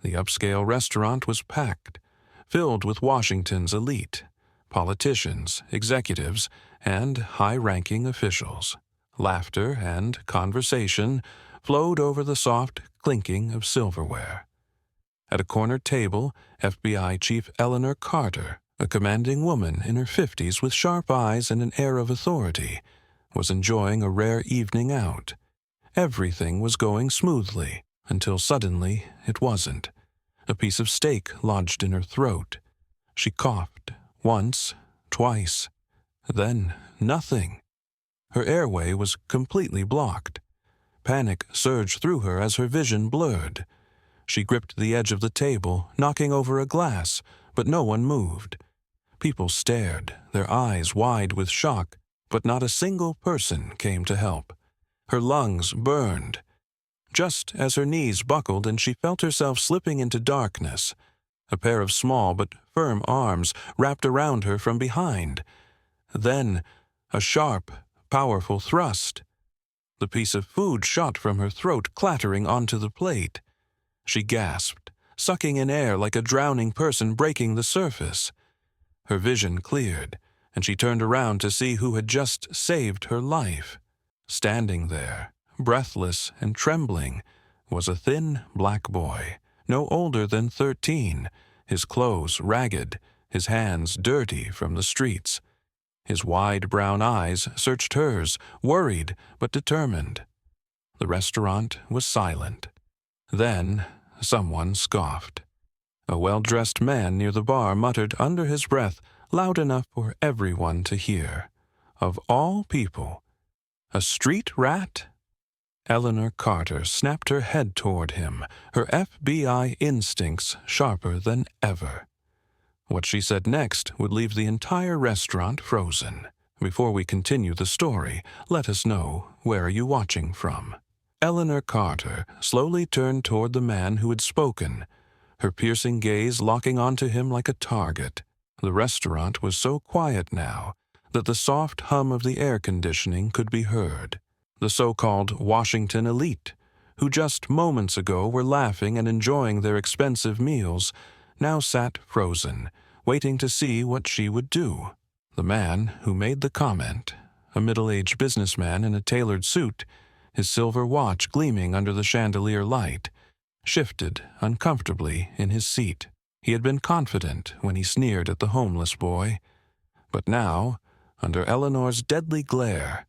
The upscale restaurant was packed, filled with Washington's elite, politicians, executives, and high-ranking officials. Laughter and conversation flowed over the soft clinking of silverware. At a corner table, FBI Chief Eleanor Carter, a commanding woman in her 50s with sharp eyes and an air of authority, was enjoying a rare evening out. Everything was going smoothly, until suddenly it wasn't. A piece of steak lodged in her throat. She coughed, once, twice. Then nothing. Her airway was completely blocked. Panic surged through her as her vision blurred. She gripped the edge of the table, knocking over a glass, but no one moved. People stared, their eyes wide with shock, but not a single person came to help. Her lungs burned. Just as her knees buckled and she felt herself slipping into darkness, a pair of small but firm arms wrapped around her from behind. Then, a sharp, powerful thrust. The piece of food shot from her throat, clattering onto the plate. She gasped, sucking in air like a drowning person breaking the surface. Her vision cleared, and she turned around to see who had just saved her life. Standing there, breathless and trembling, was a thin black boy, no older than 13, his clothes ragged, his hands dirty from the streets. His wide brown eyes searched hers, worried but determined. The restaurant was silent. Then someone scoffed. A well-dressed man near the bar muttered under his breath, loud enough for everyone to hear, "Of all people, a street rat?" Eleanor Carter snapped her head toward him, her FBI instincts sharper than ever. What she said next would leave the entire restaurant frozen. Before we continue the story, let us know, where are you watching from? Eleanor Carter slowly turned toward the man who had spoken, her piercing gaze locking onto him like a target. The restaurant was so quiet now that the soft hum of the air conditioning could be heard. The so-called Washington elite, who just moments ago were laughing and enjoying their expensive meals, now sat frozen, waiting to see what she would do. The man who made the comment, a middle-aged businessman in a tailored suit, his silver watch gleaming under the chandelier light, shifted uncomfortably in his seat. He had been confident when he sneered at the homeless boy. But now, under Eleanor's deadly glare,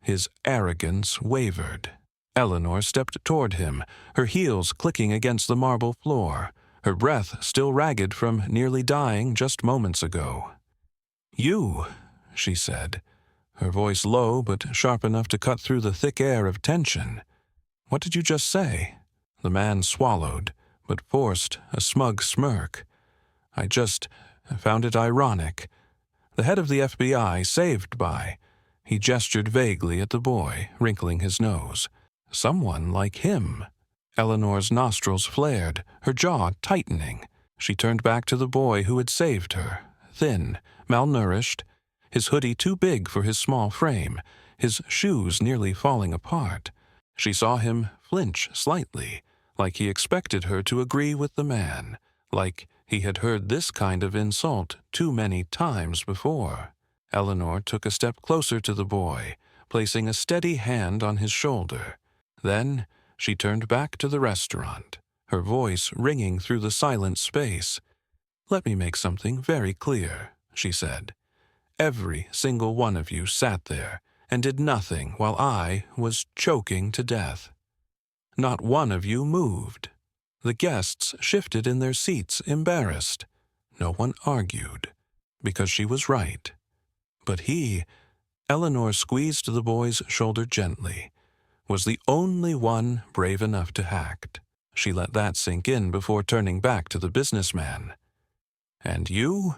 his arrogance wavered. Eleanor stepped toward him, her heels clicking against the marble floor, her breath still ragged from nearly dying just moments ago. "You," she said, her voice low but sharp enough to cut through the thick air of tension. "What did you just say?" The man swallowed, but forced a smug smirk. "I just found it ironic. The head of the FBI, saved by—" He gestured vaguely at the boy, wrinkling his nose. "Someone like him." Eleanor's nostrils flared, her jaw tightening. She turned back to the boy who had saved her, thin, malnourished, his hoodie too big for his small frame, his shoes nearly falling apart. She saw him flinch slightly, like he expected her to agree with the man, like he had heard this kind of insult too many times before. Eleanor took a step closer to the boy, placing a steady hand on his shoulder. Then she turned back to the restaurant, her voice ringing through the silent space. "Let me make something very clear," she said. "Every single one of you sat there and did nothing while I was choking to death. Not one of you moved. The guests shifted in their seats, embarrassed. No one argued, because she was right. But he," Eleanor squeezed the boy's shoulder gently, "was the only one brave enough to act." She let that sink in before turning back to the businessman. "And you?"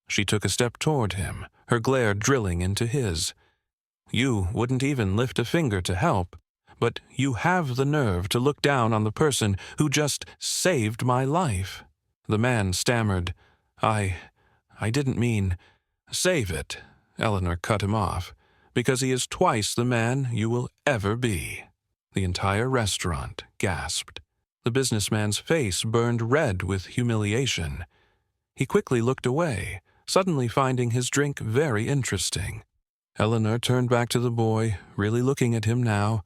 She took a step toward him, her glare drilling into his. "You wouldn't even lift a finger to help, but you have the nerve to look down on the person who just saved my life." The man stammered, I didn't mean—" "Save it," Eleanor cut him off, "because he is twice the man you will ever be." The entire restaurant gasped. The businessman's face burned red with humiliation. He quickly looked away, suddenly finding his drink very interesting. Eleanor turned back to the boy, really looking at him now.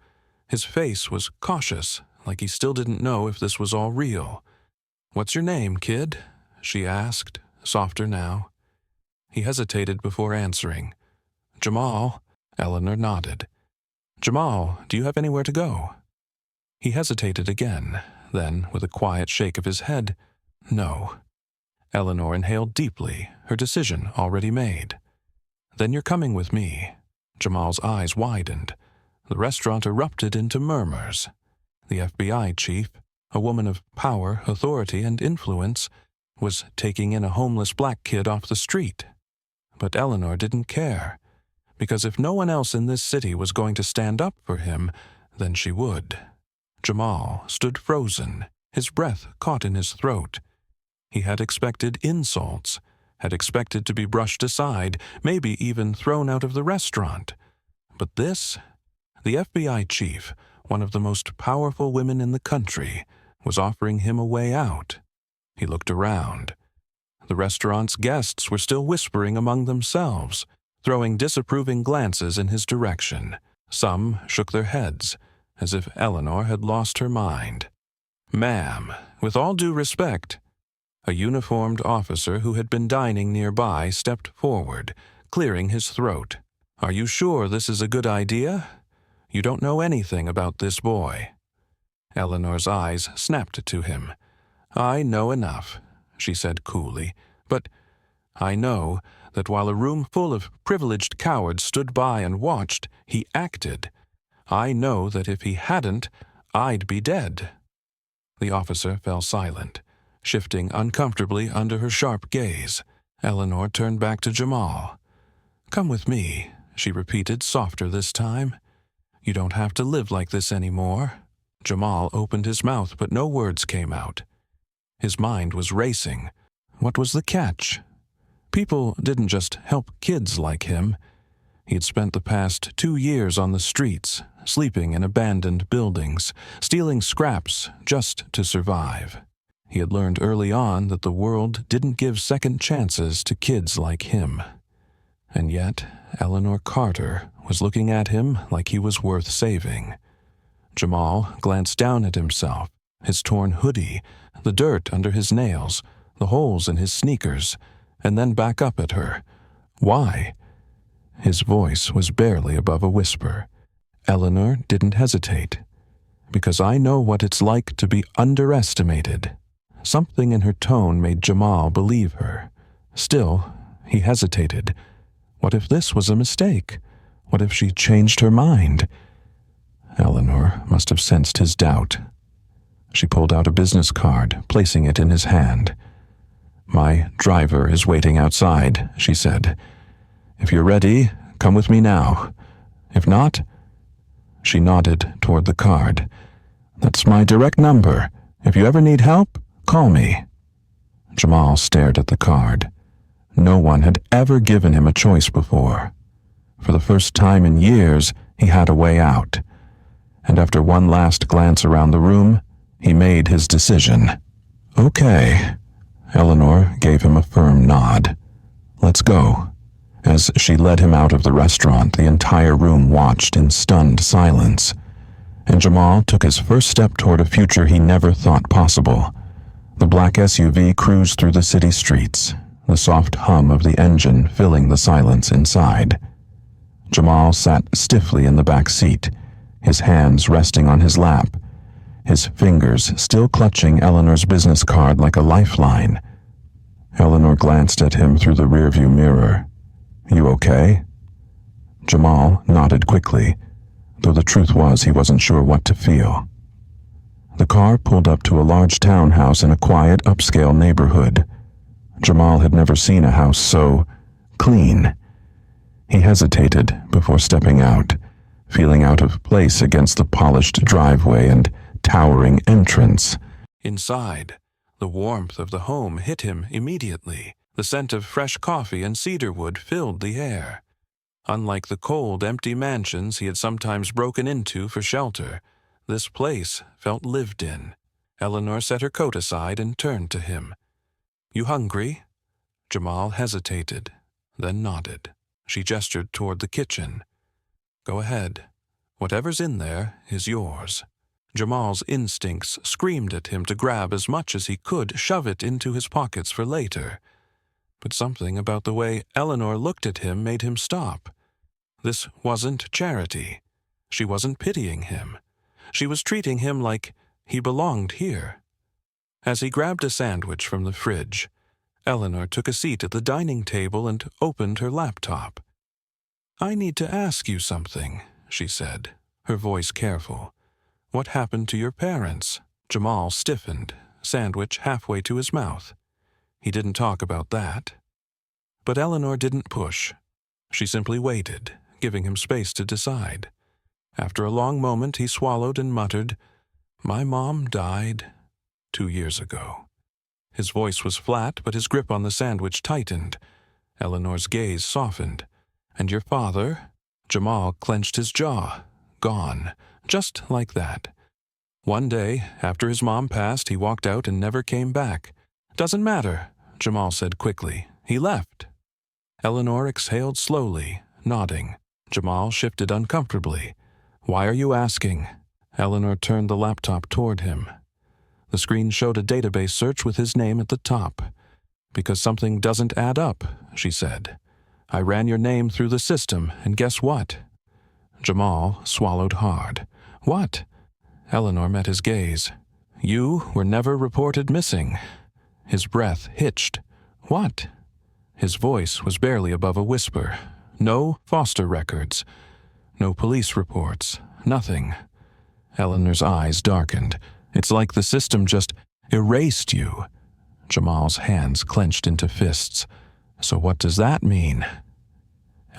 His face was cautious, like he still didn't know if this was all real. "What's your name, kid?" she asked, softer now. He hesitated before answering. "Jamal." Eleanor nodded. "Jamal, do you have anywhere to go?" He hesitated again, then, with a quiet shake of his head, "No." Eleanor inhaled deeply, her decision already made. "Then you're coming with me." Jamal's eyes widened. The restaurant erupted into murmurs. The FBI chief, a woman of power, authority, and influence, was taking in a homeless black kid off the street. But Eleanor didn't care, because if no one else in this city was going to stand up for him, then she would. Jamal stood frozen, his breath caught in his throat. He had expected insults, had expected to be brushed aside, maybe even thrown out of the restaurant. But this, the FBI chief, one of the most powerful women in the country, was offering him a way out. He looked around. The restaurant's guests were still whispering among themselves, throwing disapproving glances in his direction. Some shook their heads, as if Eleanor had lost her mind. "Ma'am, with all due respect," a uniformed officer who had been dining nearby stepped forward, clearing his throat. "Are you sure this is a good idea? You don't know anything about this boy." Eleanor's eyes snapped to him. "I know enough," she said coolly, "but I know that while a room full of privileged cowards stood by and watched, he acted. I know that if he hadn't, I'd be dead." The officer fell silent, shifting uncomfortably under her sharp gaze. Eleanor turned back to Jamal. "Come with me," she repeated, softer this time. "You don't have to live like this anymore." Jamal opened his mouth, but no words came out. His mind was racing. What was the catch? People didn't just help kids like him. He had spent the past 2 years on the streets, sleeping in abandoned buildings, stealing scraps just to survive. He had learned early on that the world didn't give second chances to kids like him. And yet, Eleanor Carter was looking at him like he was worth saving. Jamal glanced down at himself, his torn hoodie, the dirt under his nails, the holes in his sneakers, and then back up at her. "Why?" His voice was barely above a whisper. Eleanor didn't hesitate. "Because I know what it's like to be underestimated." Something in her tone made Jamal believe her. Still, he hesitated. What if this was a mistake? What if she changed her mind? Eleanor must have sensed his doubt. She pulled out a business card, placing it in his hand. "My driver is waiting outside," she said. "If you're ready, come with me now. If not..." She nodded toward the card. "That's my direct number. If you ever need help, call me." Jamal stared at the card. No one had ever given him a choice before. For the first time in years, he had a way out. And after one last glance around the room, he made his decision. "Okay." Eleanor gave him a firm nod. "Let's go." As she led him out of the restaurant, the entire room watched in stunned silence. And Jamal took his first step toward a future he never thought possible. The black SUV cruised through the city streets, the soft hum of the engine filling the silence inside. Jamal sat stiffly in the back seat, his hands resting on his lap, his fingers still clutching Eleanor's business card like a lifeline. Eleanor glanced at him through the rearview mirror. "You okay?" Jamal nodded quickly, though the truth was he wasn't sure what to feel. The car pulled up to a large townhouse in a quiet, upscale neighborhood. Jamal had never seen a house so clean. He hesitated before stepping out, feeling out of place against the polished driveway and towering entrance. Inside, the warmth of the home hit him immediately. The scent of fresh coffee and cedarwood filled the air. Unlike the cold, empty mansions he had sometimes broken into for shelter, this place felt lived in. Eleanor set her coat aside and turned to him. "You hungry?" Jamal hesitated, then nodded. She gestured toward the kitchen. "Go ahead. Whatever's in there is yours." Jamal's instincts screamed at him to grab as much as he could, shove it into his pockets for later. But something about the way Eleanor looked at him made him stop. This wasn't charity. She wasn't pitying him. She was treating him like he belonged here. As he grabbed a sandwich from the fridge, Eleanor took a seat at the dining table and opened her laptop. "I need to ask you something," she said, her voice careful. "What happened to your parents?" Jamal stiffened, sandwich halfway to his mouth. He didn't talk about that. But Eleanor didn't push. She simply waited, giving him space to decide. After a long moment, he swallowed and muttered, "My mom died 2 years ago." His voice was flat, but his grip on the sandwich tightened. Eleanor's gaze softened. "And your father?" Jamal clenched his jaw. "Gone. Just like that. One day, after his mom passed, he walked out and never came back." "Doesn't matter," Jamal said quickly. "He left." Eleanor exhaled slowly, nodding. Jamal shifted uncomfortably. "Why are you asking?" Eleanor turned the laptop toward him. The screen showed a database search with his name at the top. "Because something doesn't add up," she said. "I ran your name through the system, and guess what?" Jamal swallowed hard. "What?" Eleanor met his gaze. "You were never reported missing." His breath hitched. "What?" His voice was barely above a whisper. "No foster records. No police reports. Nothing." Eleanor's eyes darkened. "It's like the system just erased you." Jamal's hands clenched into fists. "So what does that mean?"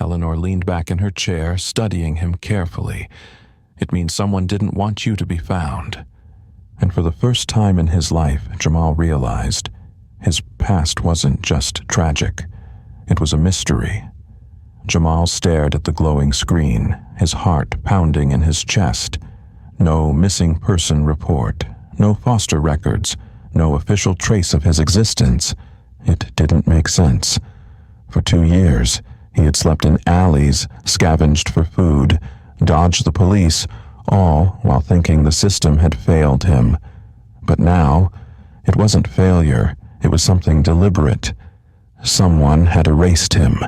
Eleanor leaned back in her chair, studying him carefully. "It means someone didn't want you to be found." And for the first time in his life, Jamal realized his past wasn't just tragic. It was a mystery. Jamal stared at the glowing screen, his heart pounding in his chest. No missing person report, no foster records, no official trace of his existence. It didn't make sense. For 2 years, he had slept in alleys, scavenged for food, dodged the police, all while thinking the system had failed him. But now, it wasn't failure, it was something deliberate. Someone had erased him.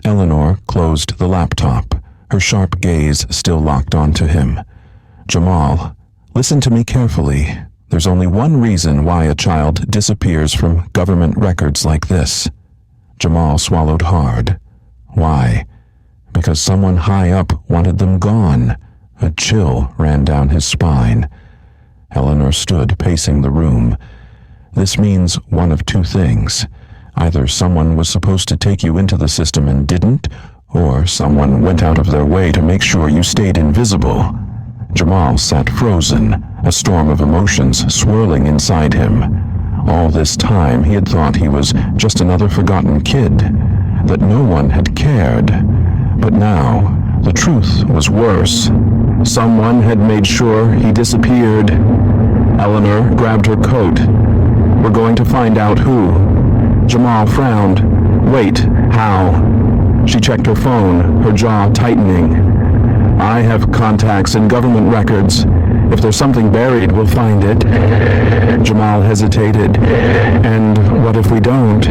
Eleanor closed the laptop, her sharp gaze still locked onto him. "Jamal, listen to me carefully. There's only one reason why a child disappears from government records like this." Jamal swallowed hard. "Why?" "Because someone high up wanted them gone." A chill ran down his spine. Eleanor stood pacing the room. "This means one of two things. Either someone was supposed to take you into the system and didn't, or someone went out of their way to make sure you stayed invisible." Jamal sat frozen, a storm of emotions swirling inside him. All this time he had thought he was just another forgotten kid, that no one had cared. But now, the truth was worse. Someone had made sure he disappeared. Eleanor grabbed her coat. "We're going to find out who." Jamal frowned. "Wait, how?" She checked her phone, her jaw tightening. "I have contacts in government records. If there's something buried, we'll find it." Jamal hesitated. "And what if we don't?"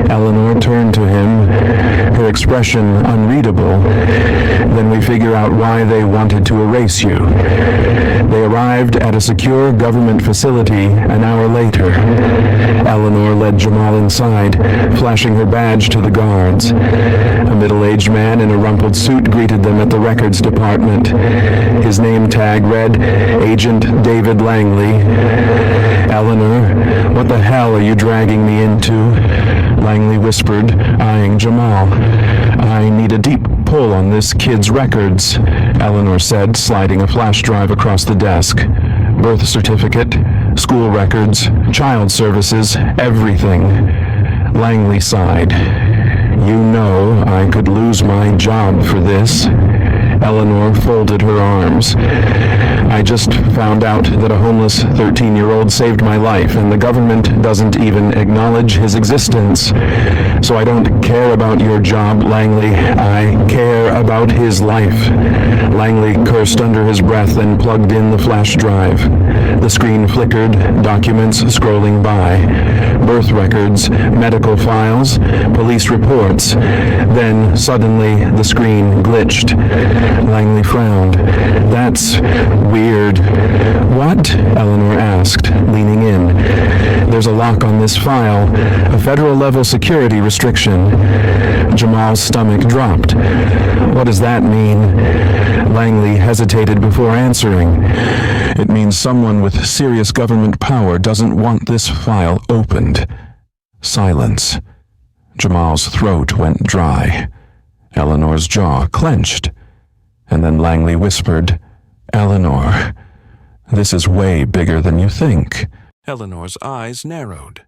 Eleanor turned to him, her expression unreadable. "Then we figure out why they wanted to erase you." They arrived at a secure government facility an hour later. Eleanor led Jamal inside, flashing her badge to the guards. A middle-aged man in a rumpled suit greeted them at the records department. His name tag read, "Agent David Langley." "Eleanor, what the hell are you dragging me into?" Langley whispered, eyeing Jamal. "I need a deep pull on this kid's records," Eleanor said, sliding a flash drive across the desk. "Birth certificate, school records, child services, everything." Langley sighed. "You know I could lose my job for this." Eleanor folded her arms. I just found out that a homeless 13-year-old saved my life, and the government doesn't even acknowledge his existence. So I don't care about your job, Langley. I care about his life. Langley cursed under his breath and plugged in the flash drive. The screen flickered, documents scrolling by. Birth records, medical files, police reports. Then, suddenly, the screen glitched. Langley frowned. That's weird. What? Eleanor asked, leaning in. There's a lock on this file, a federal-level security restriction. Jamal's stomach dropped. What does that mean? Langley hesitated before answering. It means someone with serious government power doesn't want this file opened. Silence. Jamal's throat went dry. Eleanor's jaw clenched. And then Langley whispered, Eleanor, this is way bigger than you think. Eleanor's eyes narrowed.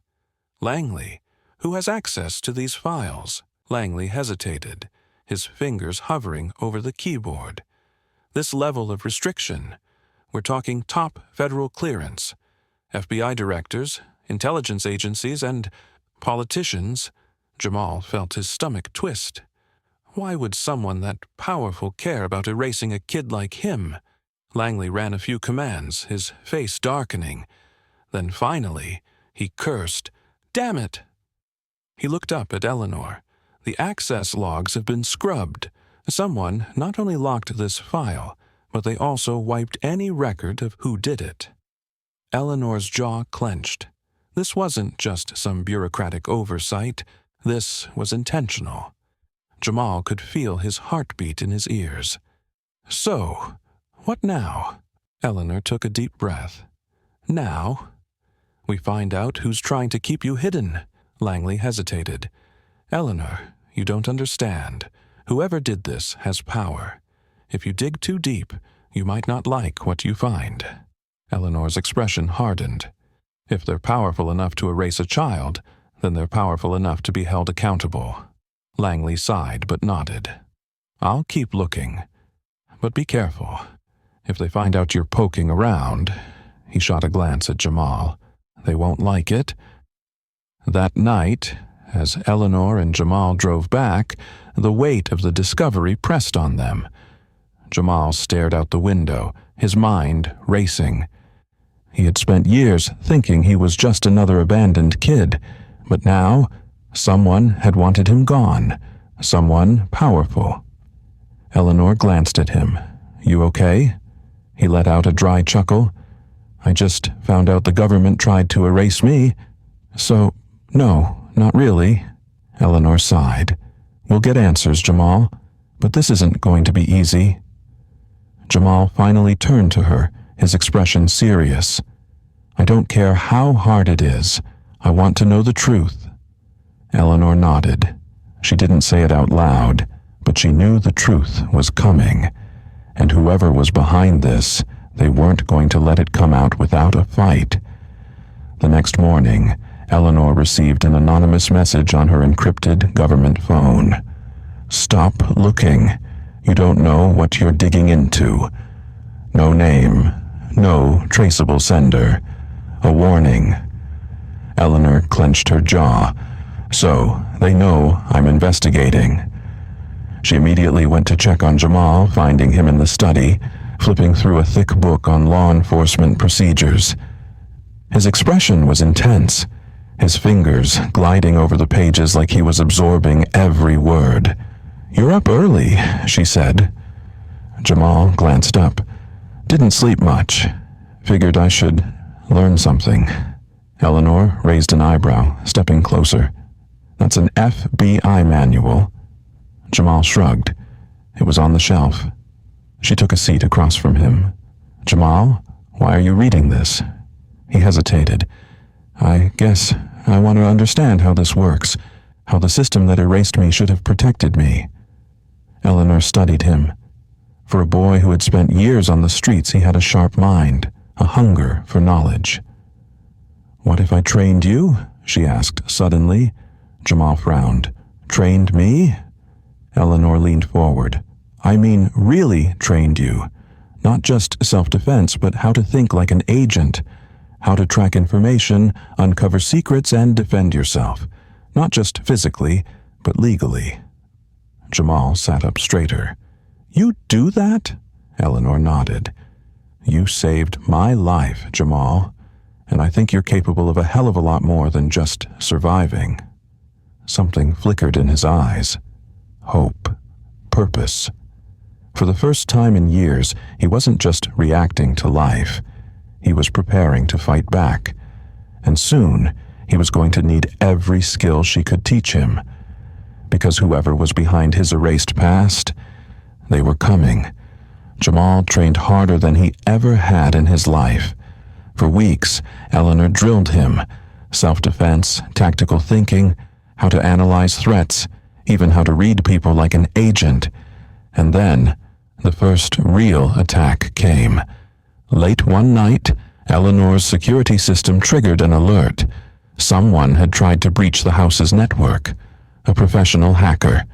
Langley, who has access to these files? Langley hesitated, his fingers hovering over the keyboard. This level of restriction, we're talking top federal clearance, FBI directors, intelligence agencies, and politicians. Jamal felt his stomach twist. Why would someone that powerful care about erasing a kid like him? Langley ran a few commands, his face darkening. Then finally, he cursed, "Damn it!" He looked up at Eleanor. The access logs have been scrubbed. Someone not only locked this file, but they also wiped any record of who did it. Eleanor's jaw clenched. This wasn't just some bureaucratic oversight. This was intentional. Jamal could feel his heartbeat in his ears. So, what now? Eleanor took a deep breath. Now? We find out who's trying to keep you hidden. Langley hesitated. Eleanor, you don't understand. Whoever did this has power. If you dig too deep, you might not like what you find. Eleanor's expression hardened. If they're powerful enough to erase a child, then they're powerful enough to be held accountable. Langley sighed but nodded. I'll keep looking. But be careful. If they find out you're poking around, he shot a glance at Jamal, they won't like it. That night, as Eleanor and Jamal drove back, the weight of the discovery pressed on them. Jamal stared out the window, his mind racing. He had spent years thinking he was just another abandoned kid, but now someone had wanted him gone, someone powerful. Eleanor glanced at him. You okay? He let out a dry chuckle. I just found out the government tried to erase me. So, no, not really. Eleanor sighed. We'll get answers, Jamal, but this isn't going to be easy. Jamal finally turned to her, his expression serious. I don't care how hard it is. I want to know the truth. Eleanor nodded. She didn't say it out loud, but she knew the truth was coming. And whoever was behind this, they weren't going to let it come out without a fight. The next morning, Eleanor received an anonymous message on her encrypted government phone. Stop looking. You don't know what you're digging into. No name. No traceable sender. A warning. Eleanor clenched her jaw. So, they know I'm investigating. She immediately went to check on Jamal, finding him in the study, flipping through a thick book on law enforcement procedures. His expression was intense, his fingers gliding over the pages like he was absorbing every word. You're up early, she said. Jamal glanced up. Didn't sleep much. Figured I should learn something. Eleanor raised an eyebrow, stepping closer. That's an FBI manual. Jamal shrugged. It was on the shelf. She took a seat across from him. Jamal, why are you reading this? He hesitated. I guess I want to understand how this works, how the system that erased me should have protected me. Eleanor studied him. For a boy who had spent years on the streets, he had a sharp mind, a hunger for knowledge. What if I trained you? She asked suddenly. Jamal frowned. Trained me? Eleanor leaned forward. I mean really trained you. Not just self-defense, but how to think like an agent, how to track information, uncover secrets, and defend yourself. Not just physically, but legally. Jamal sat up straighter. You do that? Eleanor nodded. You saved my life, Jamal, and I think you're capable of a hell of a lot more than just surviving. Something flickered in his eyes. Hope. Purpose. For the first time in years, he wasn't just reacting to life. He was preparing to fight back. And soon, he was going to need every skill she could teach him. Because whoever was behind his erased past, they were coming. Jamal trained harder than he ever had in his life. For weeks, Eleanor drilled him. Self-defense, tactical thinking, how to analyze threats, even how to read people like an agent. And then, the first real attack came. Late one night, Eleanor's security system triggered an alert. Someone had tried to breach the house's network. A professional hacker.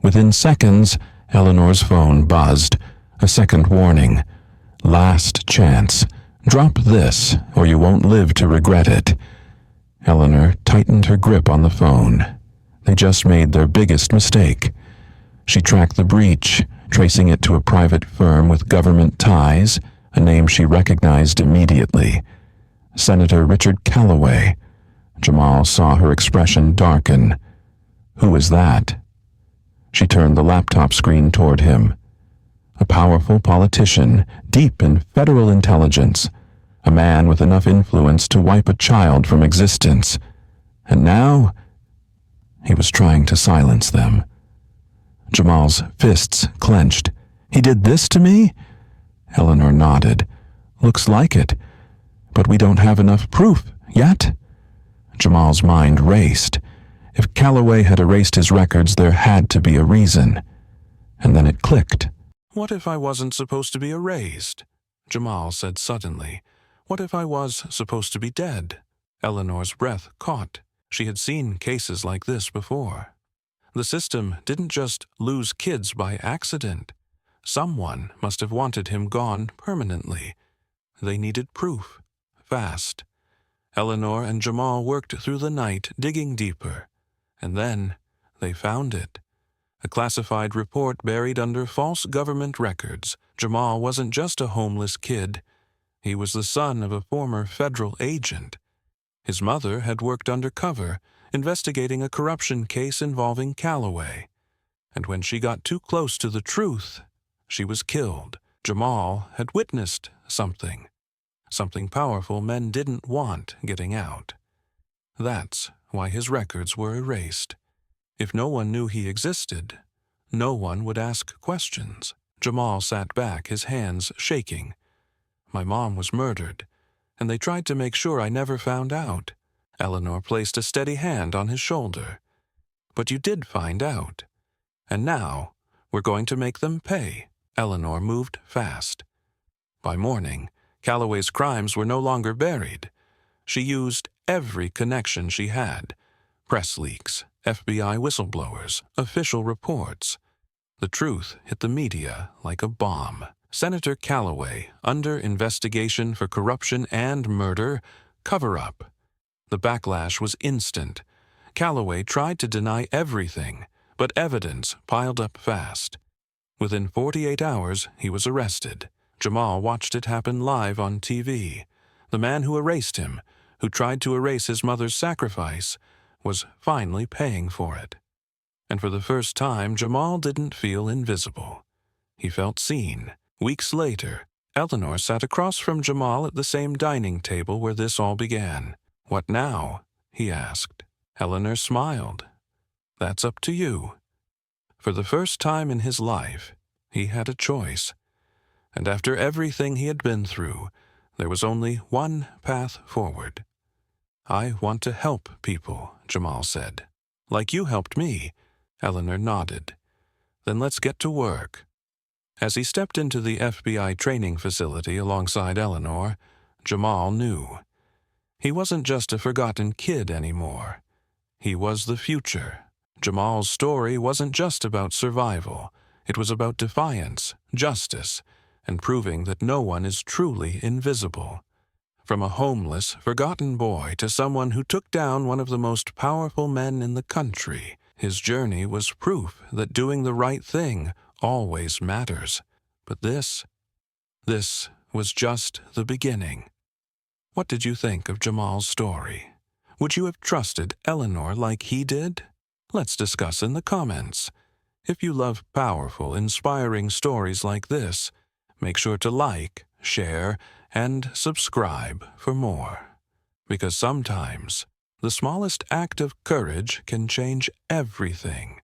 Within seconds, Eleanor's phone buzzed. A second warning. Last chance. Drop this, or you won't live to regret it. Eleanor tightened her grip on the phone. They just made their biggest mistake. She tracked the breach, tracing it to a private firm with government ties, a name she recognized immediately. Senator Richard Calloway. Jamal saw her expression darken. Who is that? She turned the laptop screen toward him. A powerful politician, deep in federal intelligence. A man with enough influence to wipe a child from existence. And now, he was trying to silence them. Jamal's fists clenched. He did this to me? Eleanor nodded. Looks like it. But we don't have enough proof yet. Jamal's mind raced. If Calloway had erased his records, there had to be a reason. And then it clicked. What if I wasn't supposed to be erased? Jamal said suddenly. What if I was supposed to be dead? Eleanor's breath caught. She had seen cases like this before. The system didn't just lose kids by accident. Someone must have wanted him gone permanently. They needed proof. Fast. Eleanor and Jamal worked through the night, digging deeper. And then they found it. A classified report buried under false government records. Jamal wasn't just a homeless kid. He was the son of a former federal agent. His mother had worked undercover, investigating a corruption case involving Calloway. And when she got too close to the truth, she was killed. Jamal had witnessed something. Something powerful men didn't want getting out. That's why his records were erased. If no one knew he existed, no one would ask questions. Jamal sat back, his hands shaking. My mom was murdered, and they tried to make sure I never found out. Eleanor placed a steady hand on his shoulder. But you did find out. And now, we're going to make them pay. Eleanor moved fast. By morning, Calloway's crimes were no longer buried. She used every connection she had. Press leaks, FBI whistleblowers, official reports. The truth hit the media like a bomb. Senator Calloway, under investigation for corruption and murder, cover-up. The backlash was instant. Calloway tried to deny everything, but evidence piled up fast. Within 48 hours, he was arrested. Jamal watched it happen live on TV. The man who erased him, who tried to erase his mother's sacrifice, was finally paying for it. And for the first time, Jamal didn't feel invisible. He felt seen. Weeks later, Eleanor sat across from Jamal at the same dining table where this all began. What now? He asked. Eleanor smiled. That's up to you. For the first time in his life, he had a choice. And after everything he had been through, there was only one path forward. I want to help people, Jamal said. Like you helped me. Eleanor nodded. Then let's get to work. As he stepped into the FBI training facility alongside Eleanor, Jamal knew. He wasn't just a forgotten kid anymore. He was the future. Jamal's story wasn't just about survival. It was about defiance, justice, and proving that no one is truly invisible. From a homeless, forgotten boy to someone who took down one of the most powerful men in the country, his journey was proof that doing the right thing always matters. But this was just the beginning. What did you think of Jamal's story? Would you have trusted Eleanor like he did? Let's discuss in the comments. If you love powerful, inspiring stories like this, make sure to like, share, and subscribe for more. Because sometimes, the smallest act of courage can change everything.